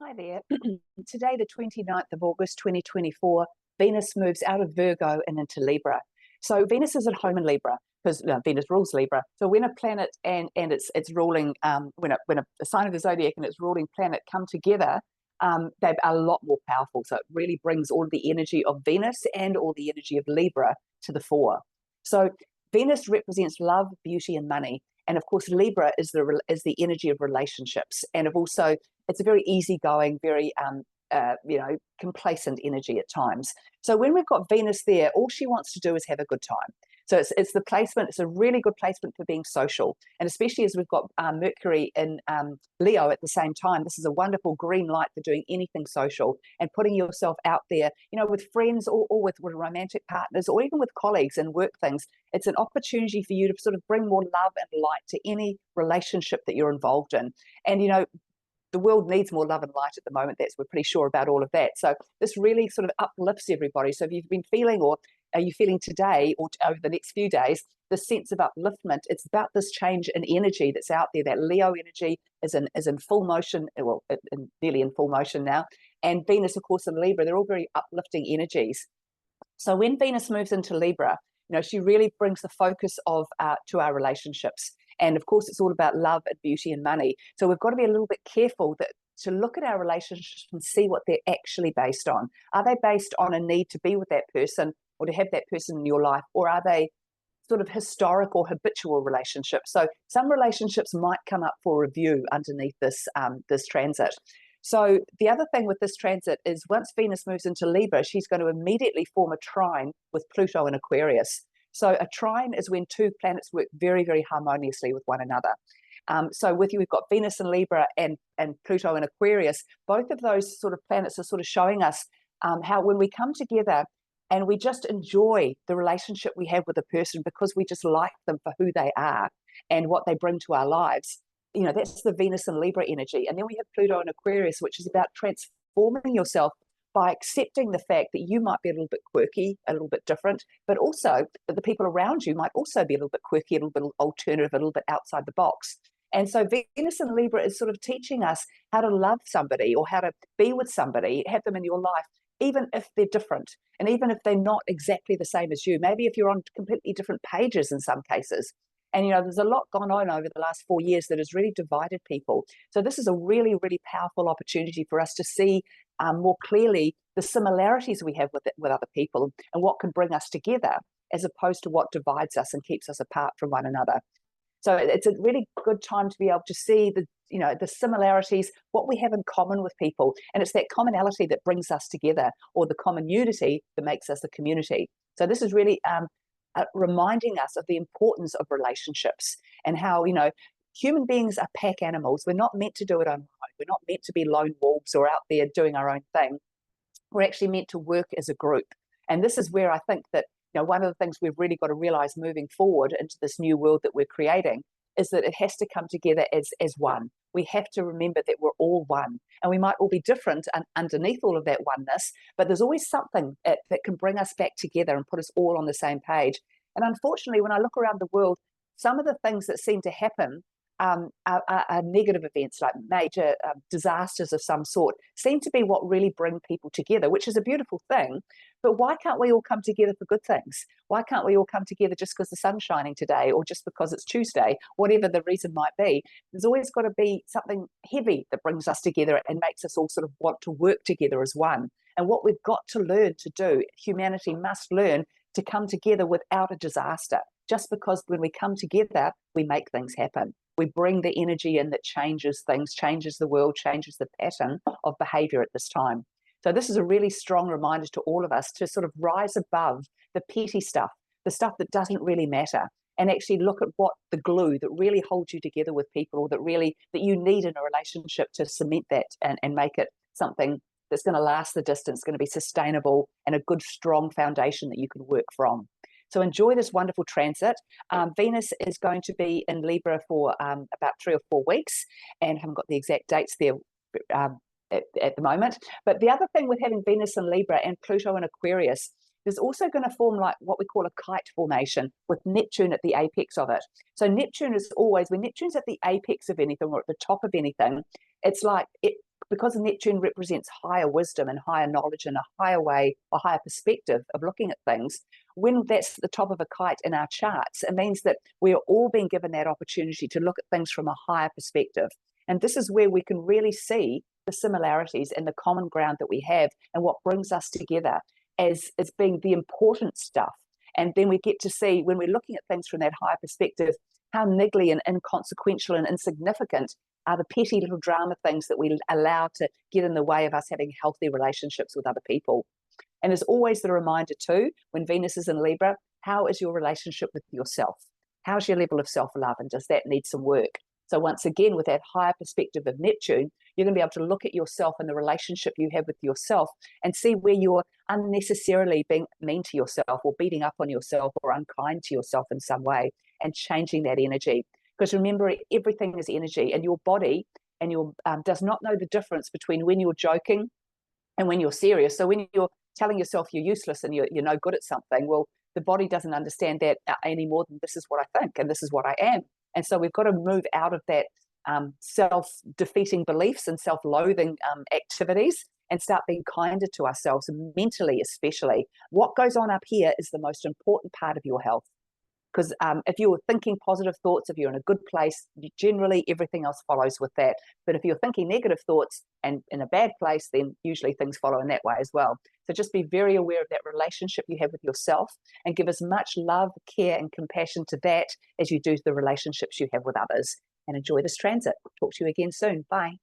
Hi there. Today, the 29th of August, 2024, Venus moves out of Virgo and into Libra. So Venus is at home in Libra because Venus rules Libra. So when a planet and it's ruling when a sign of the zodiac and its ruling planet come together, they are a lot more powerful. So it really brings all the energy of Venus and all the energy of Libra to the fore. So Venus represents love, beauty, and money. And of course, Libra is the energy of relationships, and of also it's a very easygoing, very complacent energy at times. So when we've got Venus there, all she wants to do is have a good time. So it's the placement. It's a really good placement for being social, and especially as we've got Mercury in Leo at the same time. This is a wonderful green light for doing anything social and putting yourself out there, with friends or with romantic partners or even with colleagues and work things. It's an opportunity for you to sort of bring more love and light to any relationship that you're involved in. And the world needs more love and light at the moment. We're pretty sure about all of that. So this really sort of uplifts everybody. So if you've been feeling, or are you feeling today or over the next few days, the sense of upliftment, it's about this change in energy that's out there. That Leo energy is in full motion, well, nearly in full motion now. And Venus, of course, in Libra, they're all very uplifting energies. So when Venus moves into Libra, she really brings the focus to our relationships. And of course, it's all about love and beauty and money. So we've got to be a little bit careful to look at our relationships and see what they're actually based on. Are they based on a need to be with that person or to have that person in your life? Or are they sort of historic or habitual relationships? So some relationships might come up for review underneath this transit. So the other thing with this transit is once Venus moves into Libra, she's going to immediately form a trine with Pluto in Aquarius. So a trine is when two planets work very, very harmoniously with one another. So with you, we've got Venus in Libra and Pluto in Aquarius. Both of those sort of planets are sort of showing us how when we come together and we just enjoy the relationship we have with a person because we just like them for who they are and what they bring to our lives, that's the Venus and Libra energy. And then we have Pluto in Aquarius, which is about transforming yourself by accepting the fact that you might be a little bit quirky, a little bit different, but also that the people around you might also be a little bit quirky, a little bit alternative, a little bit outside the box. And so Venus and Libra is sort of teaching us how to love somebody or how to be with somebody, have them in your life, even if they're different and even if they're not exactly the same as you. Maybe if you're on completely different pages in some cases. And, there's a lot gone on over the last 4 years that has really divided people. So this is a really, really powerful opportunity for us to see more clearly the similarities we have with other people and what can bring us together as opposed to what divides us and keeps us apart from one another. So it's a really good time to be able to see the similarities, what we have in common with people. And it's that commonality that brings us together, or the common unity that makes us a community. So this is really reminding us of the importance of relationships and how, human beings are pack animals. We're not meant to do it on our own. We're not meant to be lone wolves or out there doing our own thing. We're actually meant to work as a group. And this is where I think that, one of the things we've really got to realize moving forward into this new world that we're creating is that it has to come together as one. We have to remember that we're all one, and we might all be different underneath all of that oneness, but there's always something that can bring us back together and put us all on the same page. And unfortunately, when I look around the world, some of the things that seem to happen are negative events, like major disasters of some sort, seem to be what really bring people together, which is a beautiful thing. But why can't we all come together for good things? Why can't we all come together just because the sun's shining today, or just because it's Tuesday, whatever the reason might be? There's always got to be something heavy that brings us together and makes us all sort of want to work together as one. And what we've got to learn to do, humanity must learn to come together without a disaster, just because when we come together, we make things happen. We bring the energy in that changes things, changes the world, changes the pattern of behavior at this time. So this is a really strong reminder to all of us to sort of rise above the petty stuff, the stuff that doesn't really matter, and actually look at what the glue that really holds you together with people, or that you need in a relationship to cement that and make it something that's going to last the distance, going to be sustainable, and a good, strong foundation that you can work from. So enjoy this wonderful transit. Venus is going to be in Libra for about 3 or 4 weeks, and I haven't got the exact dates there at the moment. But the other thing with having Venus in Libra and Pluto in Aquarius, there's also going to form like what we call a kite formation with Neptune at the apex of it. So Neptune is always, when Neptune's at the apex of anything or at the top of anything, it's like because Neptune represents higher wisdom and higher knowledge and a higher way, a higher perspective of looking at things, when that's at the top of a kite in our charts, it means that we are all being given that opportunity to look at things from a higher perspective. And this is where we can really see the similarities and the common ground that we have and what brings us together as being the important stuff. And then we get to see, when we're looking at things from that higher perspective, how niggly and inconsequential and insignificant are the petty little drama things that we allow to get in the way of us having healthy relationships with other people. And there's always the reminder too, when Venus is in Libra, how is your relationship with yourself? How's your level of self-love, and does that need some work? So once again, with that higher perspective of Neptune, you're going to be able to look at yourself and the relationship you have with yourself and see where you're unnecessarily being mean to yourself or beating up on yourself or unkind to yourself in some way, and changing that energy. Because remember, everything is energy, and your body and your does not know the difference between when you're joking and when you're serious. So when you're telling yourself you're useless and you're no good at something, well, the body doesn't understand that any more than this is what I think and this is what I am. And so we've got to move out of that self-defeating beliefs and self-loathing activities and start being kinder to ourselves, mentally especially. What goes on up here is the most important part of your health. Because if you're thinking positive thoughts, if you're in a good place, generally everything else follows with that. But if you're thinking negative thoughts and in a bad place, then usually things follow in that way as well. So just be very aware of that relationship you have with yourself, and give as much love, care, and compassion to that as you do to the relationships you have with others. And enjoy this transit. Talk to you again soon. Bye.